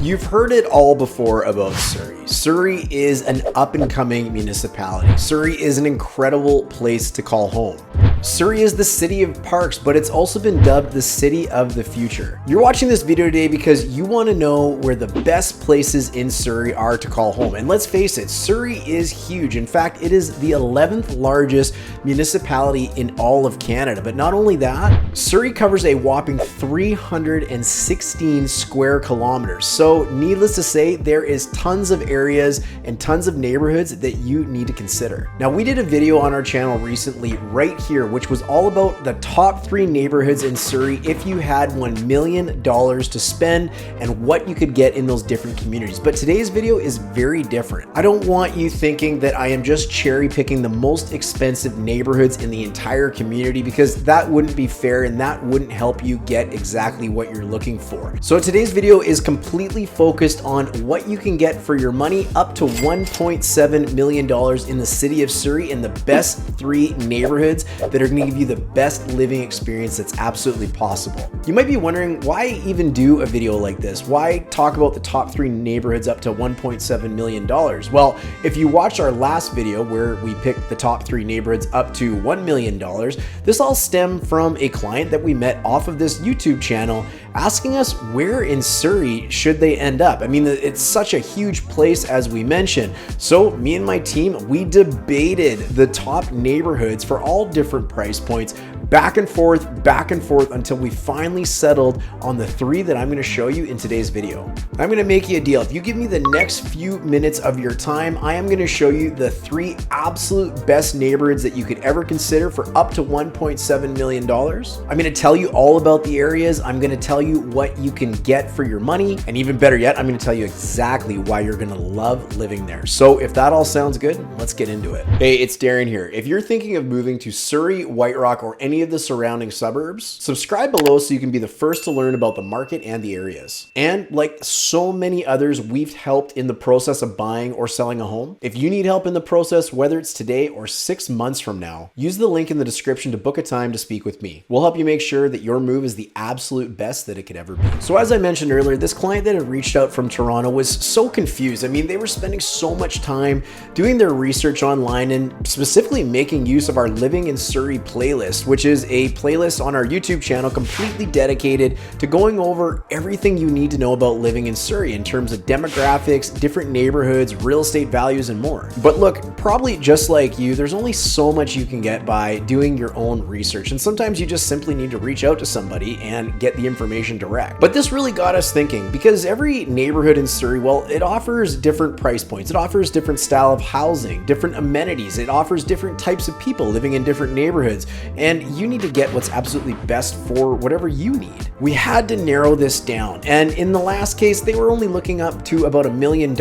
You've heard it all before about Surrey. Surrey is an up-and-coming municipality. Surrey is an incredible place to call home. Surrey is the city of parks, but it's also been dubbed the city of the future. You're watching this video today because you want to know where the best places in Surrey are to call home. And let's face it, Surrey is huge. In fact, it is the 11th largest municipality in all of Canada. But not only that, Surrey covers a whopping 316 square kilometers. So needless to say, there is tons of areas and tons of neighborhoods that you need to consider. Now, we did a video on our channel recently right here, which was all about the top 3 neighborhoods in Surrey if you had $1 million to spend and what you could get in those different communities. But today's video is very different. I don't want you thinking that I am just cherry picking the most expensive neighborhoods in the entire community, because that wouldn't be fair and that wouldn't help you get exactly what you're looking for. So today's video is completely focused on what you can get for your money up to $1.7 million in the city of Surrey in the best 3 neighborhoods that are going to give you the best living experience that's absolutely possible. You might be wondering, why even do a video like this? Why talk about the top 3 neighborhoods up to $1.7 million? Well, if you watched our last video where we picked the top 3 neighborhoods up to $1 million, this all stemmed from a client that we met off of this YouTube channel asking us where in Surrey should they end up. I mean, it's such a huge place, as we mentioned. So me and my team, we debated the top neighborhoods for all different price points, back and forth until we finally settled on the 3 that I'm going to show you in today's video. I'm going to make you a deal. If you give me the next few minutes of your time, I am going to show you the 3 absolute best neighborhoods that you could ever consider for up to $1.7 million. I'm going to tell you all about the areas. I'm going to tell you what you can get for your money. And even better yet, I'm going to tell you exactly why you're going to love living there. So if that all sounds good, let's get into it. Hey, it's Darren here. If you're thinking of moving to Surrey, White Rock, or any of the surrounding suburbs, subscribe below so you can be the first to learn about the market and the areas. And like so many others, we've helped in the process of buying or selling a home. If you need help in the process, whether it's today or 6 months from now, use the link in the description to book a time to speak with me. We'll help you make sure that your move is the absolute best that it could ever be. So as I mentioned earlier, this client that had reached out from Toronto was so confused. I mean, they were spending so much time doing their research online and specifically making use of our Living in Surrey playlist, which is a playlist on our YouTube channel completely dedicated to going over everything you need to know about living in Surrey in terms of demographics, different neighborhoods, real estate values, and more. But look, probably just like you, there's only so much you can get by doing your own research, and sometimes you just simply need to reach out to somebody and get the information direct. But this really got us thinking, because every neighborhood in Surrey, well, it offers different price points, it offers different style of housing, different amenities, it offers different types of people living in different neighborhoods, and you need to get what's absolutely best for whatever you need. We had to narrow this down, and in the last case, they were only looking up to about $1 million,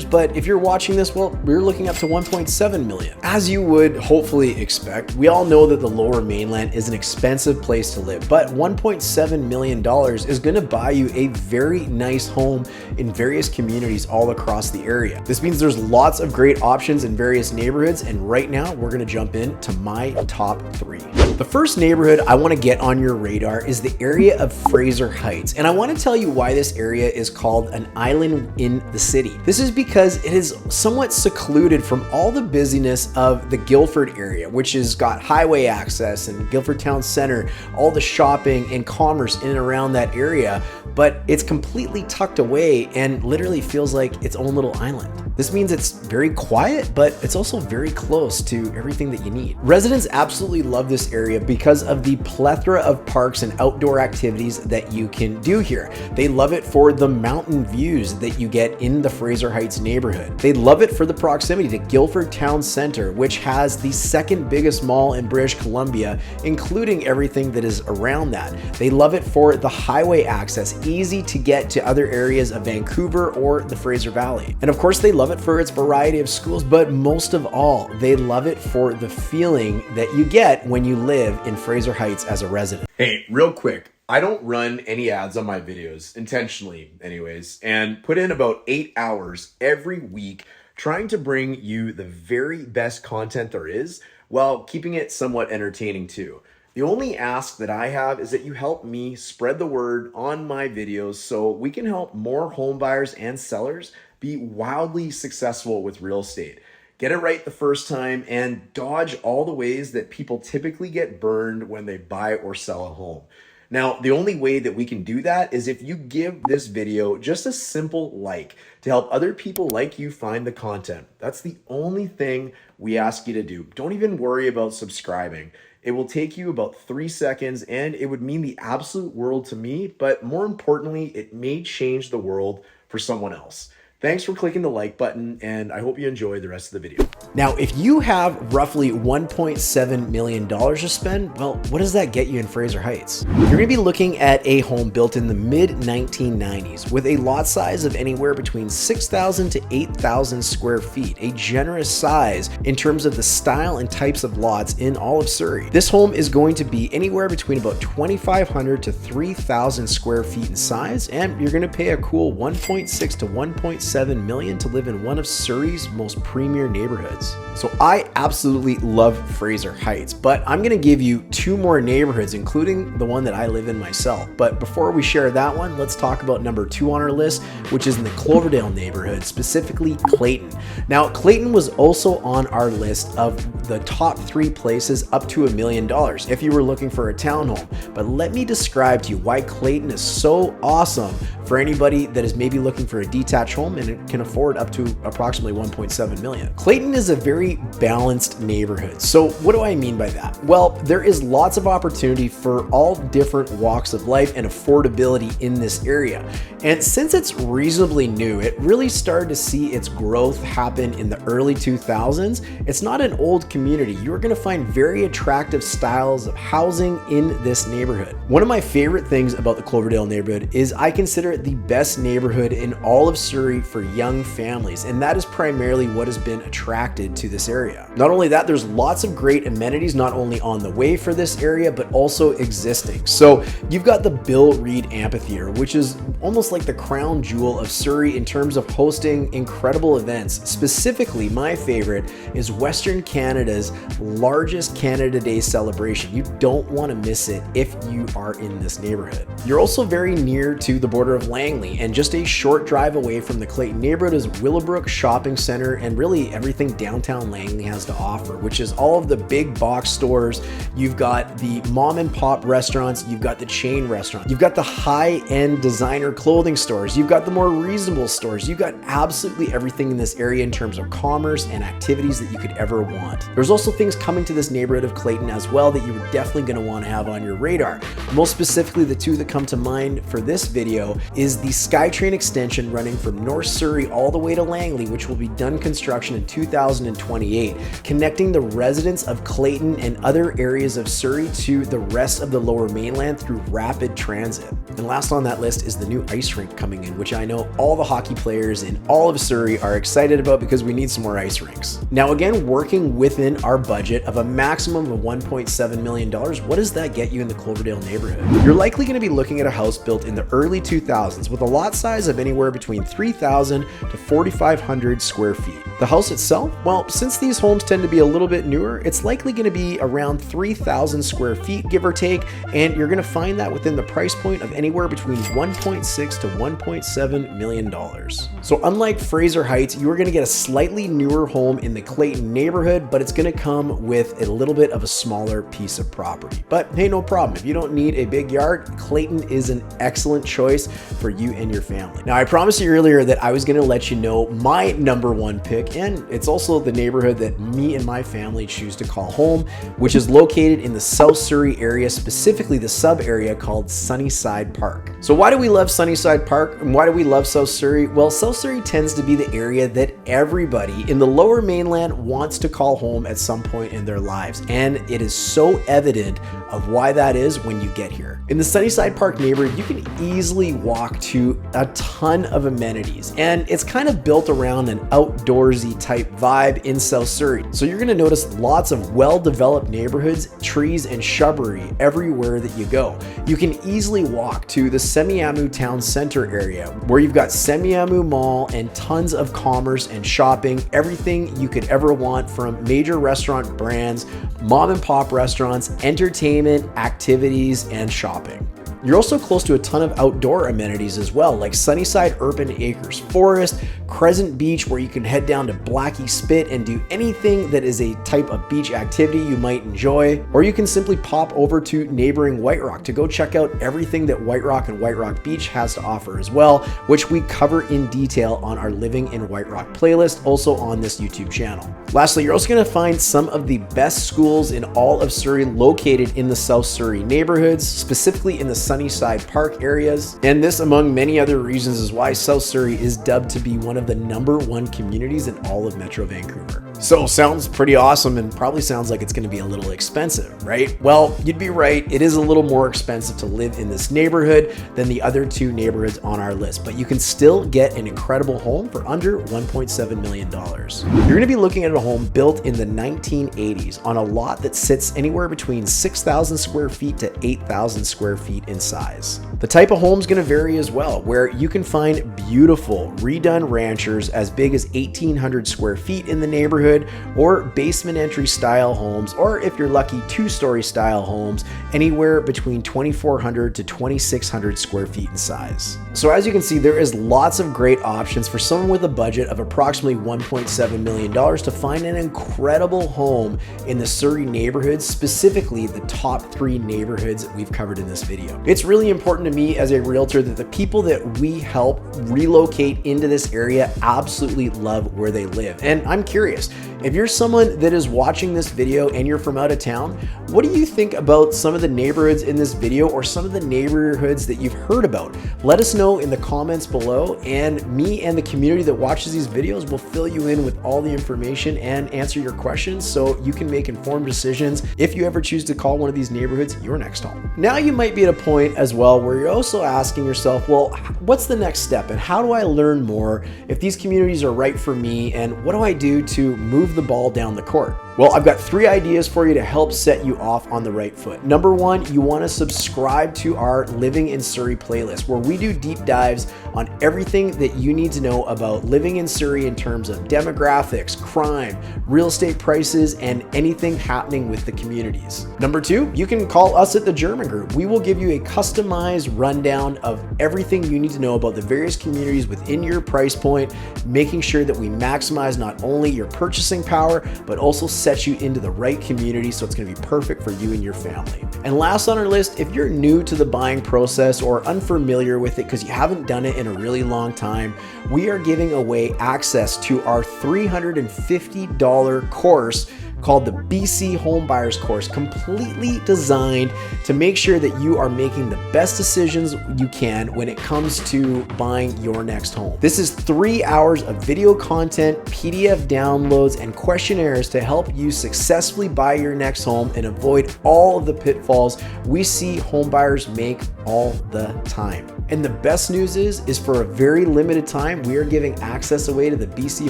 but if you're watching this, well, we're looking up to 1.7 million. As you would hopefully expect, we all know that the Lower Mainland is an expensive place to live, but $1.7 million is going to buy you a very nice home in various communities all across the area. This means there's lots of great options in various neighborhoods, and right now we're going to jump into my top 3. The first neighborhood I want to get on your radar is the area of Fraser Heights, and I want to tell you why this area is called an island in the city. This is because it is somewhat secluded from all the busyness of the Guildford area, which has got highway access and Guildford Town Center, all the shopping and commerce in and around that area, but it's completely tucked away and literally feels like its own little island. This means it's very quiet, but it's also very close to everything that you need. Residents absolutely love this area because of the plethora of parks and outdoor activities that you can do here. They love it for the mountain views that you get in the Fraser Heights neighborhood. They love it for the proximity to Guildford Town Center, which has the 2nd biggest mall in British Columbia, including everything that is around that. They love it for the highway access, easy to get to other areas of Vancouver or the Fraser Valley. And of course, they love it for its variety of schools, but most of all, they love it for the feeling that you get when you live in Fraser Heights as a resident. Hey, real quick, I don't run any ads on my videos, intentionally anyways, and put in about 8 hours every week trying to bring you the very best content there is while keeping it somewhat entertaining too. The only ask that I have is that you help me spread the word on my videos so we can help more home buyers and sellers be wildly successful with real estate. Get it right the first time and dodge all the ways that people typically get burned when they buy or sell a home. Now, the only way that we can do that is if you give this video just a simple like to help other people like you find the content. That's the only thing we ask you to do. Don't even worry about subscribing. It will take you about 3 seconds and it would mean the absolute world to me, but more importantly, it may change the world for someone else. Thanks for clicking the like button, and I hope you enjoy the rest of the video. Now, if you have roughly $1.7 million to spend, well, what does that get you in Fraser Heights? You're gonna be looking at a home built in the mid-1990s with a lot size of anywhere between 6,000 to 8,000 square feet, a generous size in terms of the style and types of lots in all of Surrey. This home is going to be anywhere between about 2,500 to 3,000 square feet in size, and you're gonna pay a cool 1.6 to 1.7 million to live in one of Surrey's most premier neighborhoods. So I absolutely love Fraser Heights, but I'm gonna give you 2 more neighborhoods, including the one that I live in myself. But before we share that one, let's talk about number 2 on our list, which is in the Cloverdale neighborhood, specifically Clayton. Now, Clayton was also on our list of the top 3 places up to $1 million if you were looking for a townhome. But let me describe to you why Clayton is so awesome for anybody that is maybe looking for a detached home and it can afford up to approximately 1.7 million. Clayton is a very balanced neighborhood. So what do I mean by that? Well, there is lots of opportunity for all different walks of life and affordability in this area. And since it's reasonably new, it really started to see its growth happen in the early 2000s. It's not an old community. You're gonna find very attractive styles of housing in this neighborhood. One of my favorite things about the Cloverdale neighborhood is I consider it the best neighborhood in all of Surrey for young families, and that is primarily what has been attracted to this area. Not only that, there's lots of great amenities not only on the way for this area, but also existing. So you've got the Bill Reid Amphitheater, which is almost like the crown jewel of Surrey in terms of hosting incredible events. Specifically, my favorite is Western Canada's largest Canada Day celebration. You don't want to miss it if you are in this neighborhood. You're also very near to the border of Langley, and just a short drive away from the Clayton neighborhood is Willowbrook Shopping Center and really everything downtown Langley has to offer, which is all of the big box stores. You've got the mom and pop restaurants, you've got the chain restaurants, you've got the high-end designer clothing stores, you've got the more reasonable stores, you've got absolutely everything in this area in terms of commerce and activities that you could ever want. There's also things coming to this neighborhood of Clayton as well that you're definitely going to want to have on your radar. Most specifically, the 2 that come to mind for this video is the SkyTrain extension running from North Surrey all the way to Langley, which will be done construction in 2028, connecting the residents of Clayton and other areas of Surrey to the rest of the lower mainland through rapid transit. And last on that list is the new ice rink coming in, which I know all the hockey players in all of Surrey are excited about because we need some more ice rinks. Now again, working within our budget of a maximum of $1.7 million, what does that get you in the Cloverdale neighborhood? You're likely going to be looking at a house built in the early 2000s with a lot size of anywhere between 3,000 to 4,500 square feet. The house itself, well, since these homes tend to be a little bit newer, it's likely going to be around 3,000 square feet, give or take, and you're going to find that within the price point of anywhere between $1.6 to $1.7 million. So unlike Fraser Heights, you are going to get a slightly newer home in the Clayton neighborhood, but it's going to come with a little bit of a smaller piece of property. But hey, no problem. If you don't need a big yard, Clayton is an excellent choice for you and your family. Now, I promised you earlier that I was going to let you know my number 1 pick, and it's also the neighborhood that me and my family choose to call home, which is located in the South Surrey area, specifically the sub area called Sunnyside Park. So why do we love Sunnyside Park and why do we love South Surrey? Well, South Surrey tends to be the area that everybody in the lower mainland wants to call home at some point in their lives, and it is so evident of why that is when you get here. In the Sunnyside Park neighborhood, you can easily walk walk to a ton of amenities, and it's kind of built around an outdoorsy type vibe in South Surrey. So you're going to notice lots of well-developed neighborhoods, trees, and shrubbery everywhere that you go. You can easily walk to the Semiahmoo Town Center area, where you've got Semiahmoo Mall and tons of commerce and shopping, everything you could ever want, from major restaurant brands, mom and pop restaurants, entertainment, activities, and shopping. You're also close to a ton of outdoor amenities as well, like Sunnyside Urban Acres Forest, Crescent Beach, where you can head down to Blackie Spit and do anything that is a type of beach activity you might enjoy. Or you can simply pop over to neighboring White Rock to go check out everything that White Rock and White Rock Beach has to offer as well, which we cover in detail on our Living in White Rock playlist, also on this YouTube channel. Lastly, you're also going to find some of the best schools in all of Surrey located in the South Surrey neighborhoods, specifically in the Sunnyside Park areas. And this, among many other reasons, is why South Surrey is dubbed to be one of the #1 communities in all of Metro Vancouver. So sounds pretty awesome, and probably sounds like it's going to be a little expensive, right? Well, you'd be right. It is a little more expensive to live in this neighborhood than the other 2 neighborhoods on our list, but you can still get an incredible home for under $1.7 million. You're going to be looking at a home built in the 1980s on a lot that sits anywhere between 6,000 square feet to 8,000 square feet in size. The type of home is going to vary as well, where you can find beautiful redone ranchers as big as 1,800 square feet in the neighborhood, or basement entry style homes, or if you're lucky, 2-story style homes anywhere between 2,400 to 2,600 square feet in size. So as you can see, there is lots of great options for someone with a budget of approximately $1.7 million to find an incredible home in the Surrey neighborhoods, specifically the top 3 neighborhoods that we've covered in this video. It's really important to me as a realtor that the people that we help relocate into this area absolutely love where they live. And I'm curious, if you're someone that is watching this video and you're from out of town, what do you think about some of the neighborhoods in this video, or some of the neighborhoods that you've heard about? Let us know in the comments below, and me and the community that watches these videos will fill you in with all the information and answer your questions so you can make informed decisions if you ever choose to call one of these neighborhoods your next home. Now you might be at a point as well where you're also asking yourself, well, what's the next step, and how do I learn more if these communities are right for me, and what do I do to move the ball down the court? Well, I've got 3 ideas for you to help set you off on the right foot. Number 1, you want to subscribe to our Living in Surrey playlist, where we do deep dives on everything that you need to know about living in Surrey in terms of demographics, crime, real estate prices, and anything happening with the communities. Number 2, you can call us at the German Group. We will give you a customized rundown of everything you need to know about the various communities within your price point, making sure that we maximize not only your purchasing power, but also set you into the right community so it's going to be perfect for you and your family. And last on our list, if you're new to the buying process or unfamiliar with it because you haven't done it in a really long time, we are giving away access to our $350 course called the BC Homebuyers Course, completely designed to make sure that you are making the best decisions you can when it comes to buying your next home. This is 3 hours of video content, PDF downloads, and questionnaires to help you successfully buy your next home and avoid all of the pitfalls we see homebuyers make all the time. And the best news is for a very limited time, we are giving access away to the BC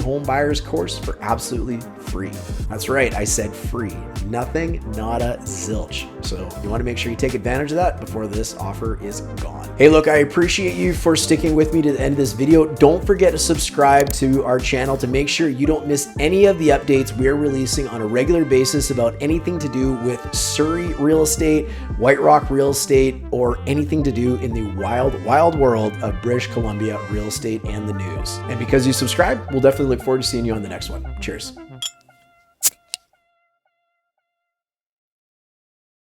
Homebuyers Course for absolutely free. That's right, I said free. Nothing, nada, zilch. So you want to make sure you take advantage of that before this offer is gone. Hey, look, I appreciate you for sticking with me to the end of this video. Don't forget to subscribe to our channel to make sure you don't miss any of the updates we're releasing on a regular basis about anything to do with Surrey real estate, White Rock real estate, or anything to do in the wild world of British Columbia real estate and the news. And because you subscribe, we'll definitely look forward to seeing you on the next one. Cheers.